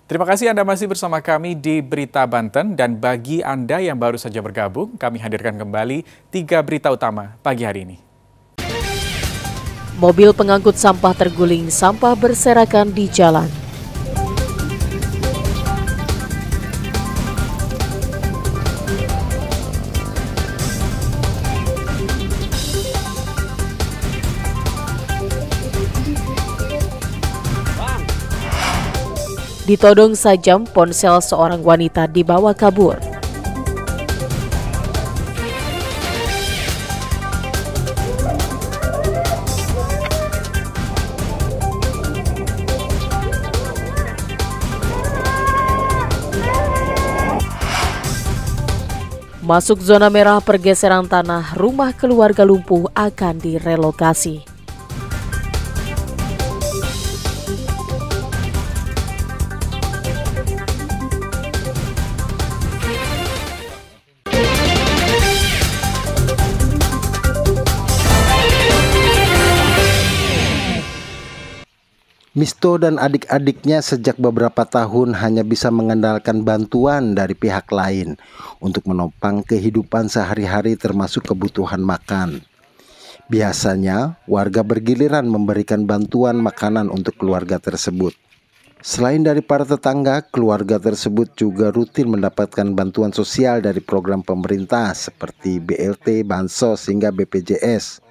Terima kasih Anda masih bersama kami di Berita Banten, dan bagi Anda yang baru saja bergabung, kami hadirkan kembali 3 berita utama pagi hari ini. Mobil pengangkut sampah terguling, sampah berserakan di jalan. Ditodong sajam, ponsel seorang wanita dibawa kabur. Masuk zona merah pergeseran tanah, rumah keluarga lumpuh akan direlokasi. Misto dan adik-adiknya sejak beberapa tahun hanya bisa mengandalkan bantuan dari pihak lain untuk menopang kehidupan sehari-hari termasuk kebutuhan makan. Biasanya, warga bergiliran memberikan bantuan makanan untuk keluarga tersebut. Selain dari para tetangga, keluarga tersebut juga rutin mendapatkan bantuan sosial dari program pemerintah seperti BLT, Bansos, hingga BPJS.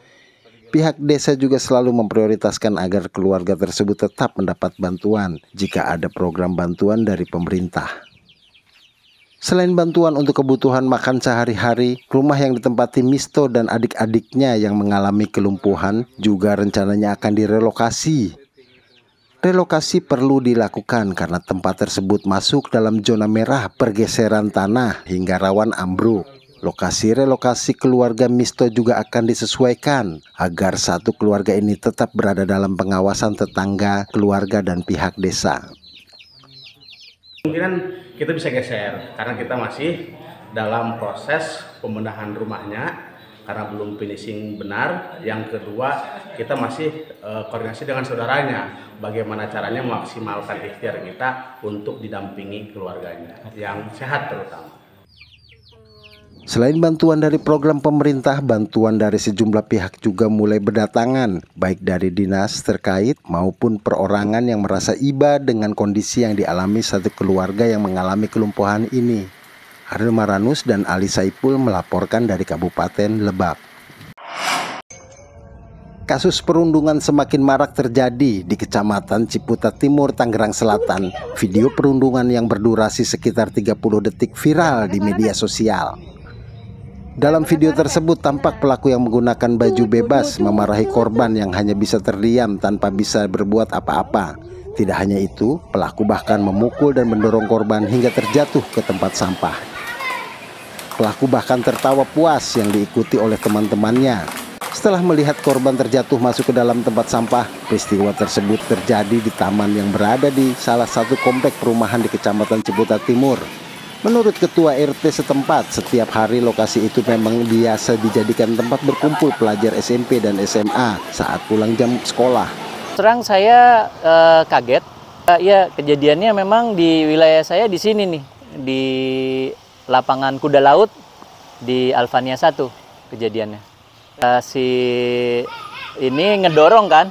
Pihak desa juga selalu memprioritaskan agar keluarga tersebut tetap mendapat bantuan jika ada program bantuan dari pemerintah. Selain bantuan untuk kebutuhan makan sehari-hari, rumah yang ditempati Misto dan adik-adiknya yang mengalami kelumpuhan juga rencananya akan direlokasi. Relokasi perlu dilakukan karena tempat tersebut masuk dalam zona merah pergeseran tanah hingga rawan ambruk. Lokasi relokasi keluarga Misto juga akan disesuaikan agar satu keluarga ini tetap berada dalam pengawasan tetangga, keluarga, dan pihak desa. Kemungkinan kita bisa geser karena kita masih dalam proses pembenahan rumahnya karena belum finishing benar. Yang kedua, kita masih koordinasi dengan saudaranya bagaimana caranya memaksimalkan ikhtiar kita untuk didampingi keluarganya yang sehat terutama. Selain bantuan dari program pemerintah, bantuan dari sejumlah pihak juga mulai berdatangan, baik dari dinas terkait maupun perorangan yang merasa iba dengan kondisi yang dialami satu keluarga yang mengalami kelumpuhan ini. Haril Maranus dan Ali Saipul melaporkan dari Kabupaten Lebak. Kasus perundungan semakin marak terjadi di Kecamatan Ciputat Timur, Tangerang Selatan. Video perundungan yang berdurasi sekitar 30 detik viral di media sosial. Dalam video tersebut tampak pelaku yang menggunakan baju bebas memarahi korban yang hanya bisa terdiam tanpa bisa berbuat apa-apa. Tidak hanya itu, pelaku bahkan memukul dan mendorong korban hingga terjatuh ke tempat sampah. Pelaku bahkan tertawa puas yang diikuti oleh teman-temannya. Setelah melihat korban terjatuh masuk ke dalam tempat sampah, peristiwa tersebut terjadi di taman yang berada di salah satu komplek perumahan di Kecamatan Ciputat Timur. Menurut Ketua RT setempat, setiap hari lokasi itu memang biasa dijadikan tempat berkumpul pelajar SMP dan SMA saat pulang jam sekolah. Terang saya kaget. Ya, kejadiannya memang di wilayah saya di sini nih, di lapangan kuda laut di Alfania 1 kejadiannya. Si ini ngedorong kan,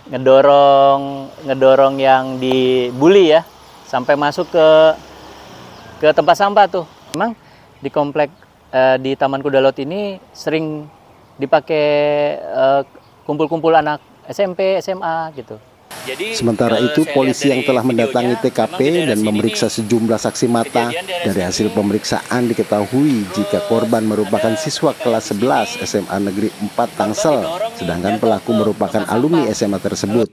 ngedorong yang dibully ya, sampai masuk ke tempat sampah tuh. Memang di komplek di Taman Kuda Laut ini sering dipakai kumpul-kumpul anak SMP, SMA gitu. Sementara itu, polisi yang telah mendatangi TKP dan memeriksa sejumlah saksi mata, dari hasil pemeriksaan diketahui jika korban merupakan siswa kelas 11 SMA Negeri 4 Tangsel, sedangkan pelaku merupakan alumni SMA tersebut.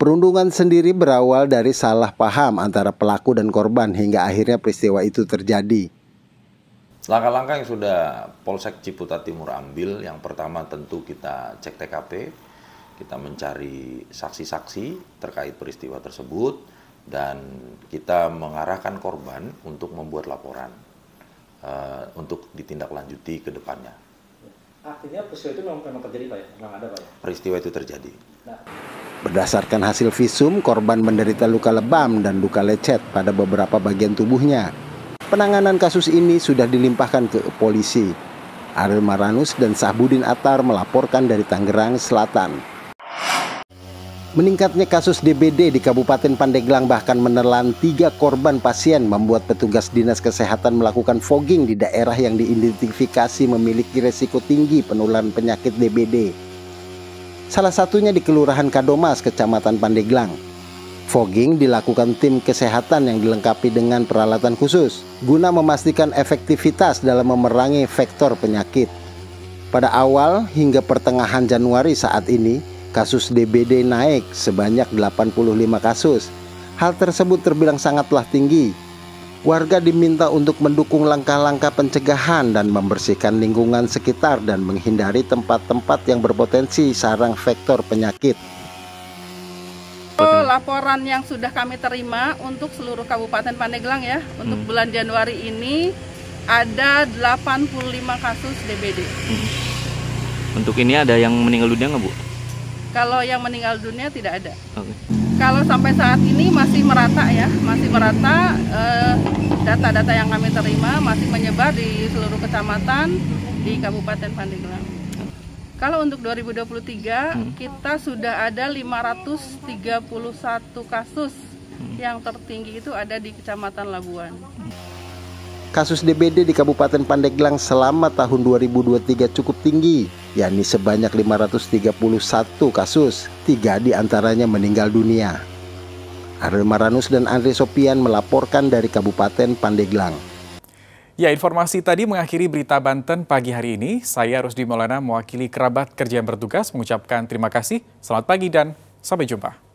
Perundungan sendiri berawal dari salah paham antara pelaku dan korban hingga akhirnya peristiwa itu terjadi. Langkah-langkah yang sudah Polsek Ciputat Timur ambil, yang pertama tentu kita cek TKP, kita mencari saksi-saksi terkait peristiwa tersebut, dan kita mengarahkan korban untuk membuat laporan untuk ditindaklanjuti ke depannya. Artinya peristiwa itu memang terjadi Pak ya? Memang ada Pak ya? Peristiwa itu terjadi. Berdasarkan hasil visum, korban menderita luka lebam dan luka lecet pada beberapa bagian tubuhnya. Penanganan kasus ini sudah dilimpahkan ke polisi. Ariel Maranus dan Sahbudin Attar melaporkan dari Tangerang Selatan. Meningkatnya kasus DBD di Kabupaten Pandeglang bahkan menelan 3 korban pasien membuat petugas Dinas Kesehatan melakukan fogging di daerah yang diidentifikasi memiliki resiko tinggi penularan penyakit DBD. Salah satunya di Kelurahan Kadomas, Kecamatan Pandeglang. Fogging dilakukan tim kesehatan yang dilengkapi dengan peralatan khusus guna memastikan efektivitas dalam memerangi vektor penyakit. Pada awal hingga pertengahan Januari saat ini, kasus DBD naik sebanyak 85 kasus. Hal tersebut terbilang sangatlah tinggi. Warga diminta untuk mendukung langkah-langkah pencegahan dan membersihkan lingkungan sekitar dan menghindari tempat-tempat yang berpotensi sarang vektor penyakit. Laporan yang sudah kami terima untuk seluruh Kabupaten Pandeglang ya, untuk bulan Januari ini ada 85 kasus DBD. Untuk ini ada yang meninggal dunia nggak Bu? Kalau yang meninggal dunia tidak ada. Kalau sampai saat ini masih merata ya, masih merata. Data-data yang kami terima masih menyebar di seluruh kecamatan di Kabupaten Pandeglang. Kalau untuk 2023 kita sudah ada 531 kasus. Yang tertinggi itu ada di Kecamatan Labuan. Kasus DBD di Kabupaten Pandeglang selama tahun 2023 cukup tinggi, yakni sebanyak 531 kasus, 3 diantaranya meninggal dunia. Ariel Maranus dan Andre Sopian melaporkan dari Kabupaten Pandeglang. Ya, informasi tadi mengakhiri berita Banten pagi hari ini. Saya Rusdi Maulana mewakili kerabat kerja yang bertugas mengucapkan terima kasih, selamat pagi dan sampai jumpa.